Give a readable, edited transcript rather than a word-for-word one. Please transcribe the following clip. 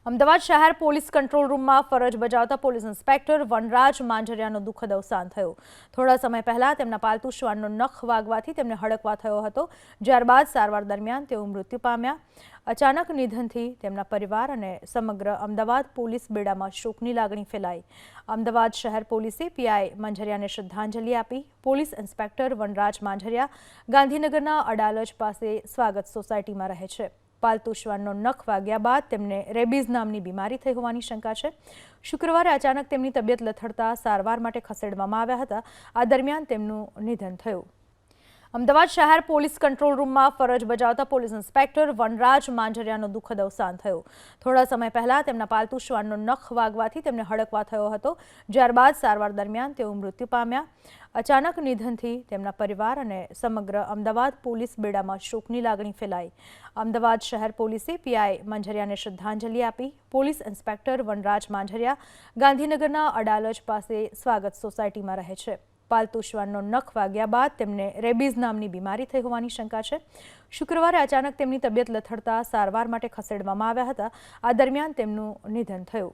અમદાવાદ શહેર police control રૂમમાં ફરજ બજાવતા પોલીસ ઇન્સ્પેક્ટર વનરાજ માંજરિયાનું દુઃખદ અવસાન થયું. થોડા સમય પહેલા તેમના પાલતુ શ્વાનનો નખ વાગવાથી તેમને હડકવા થયો હતો. ત્યારબાદ સારવાર દરમિયાન તેઓ મૃત્યુ પામ્યા. અચાનક નિધનથી તેમના પરિવાર અને સમગ્ર અમદાવાદ પોલીસ બેડામાં શોકની લાગણી ફેલાઈ. અમદાવાદ શહેર પોલીસે પીઆઈ માંજરિયાને શ્રદ્ધાંજલિ આપી. પોલીસ ઇન્સ્પેક્ટર વનરાજ માંજરિયા ગાંધીનગરના અડાલજ પાસે સ્વાગત સોસાયટીમાં રહે છે. પાલતુ શ્વાનનો નખ વાગ્યા બાદ તેમને રેબીઝ નામની બીમારી થઈ હોવાની શંકા છે. શુક્રવારે અચાનક તેમની તબિયત લથડતા સારવાર માટે ખસેડવામાં આવ્યા હતા. આ દરમિયાન તેમનું નિધન થયું. અમદાવાદ શહેર પોલીસ કંટ્રોલ રૂમમાં ફરજ બજાવતા પોલીસ ઇન્સ્પેક્ટર વનરાજ માંજરિયાનું દુઃખદ અવસાન થયું. થોડા સમય પહેલા તેમના પાલતુ શ્વાનનો નખ વાગવાથી તેમને હડકવા થયો હતો. ત્યારબાદ સારવાર દરમિયાન તેઓ મૃત્યુ પામ્યા. અચાનક નિધનથી તેમના પરિવાર અને સમગ્ર અમદાવાદ પોલીસ બેડામાં શોકની લાગણી ફેલાઈ. અમદાવાદ શહેર પોલીસે પીઆઈ માંજરિયાને શ્રદ્ધાંજલિ આપી. પોલીસ ઇન્સ્પેક્ટર વનરાજ માંજરિયા ગાંધીનગરના અડાલજ પાસે સ્વાગત સોસાયટીમાં રહે છે. પાલતુ શ્વાનનો નખ વાગ્યા બાદ તેમને રેબીઝ નામની બીમારી થઈ હોવાની શંકા છે. શુક્રવારે અચાનક તેમની તબિયત લથડતા સારવાર માટે ખસેડવામાં આવ્યા હતા. આ દરમિયાન તેમનું નિધન થયું.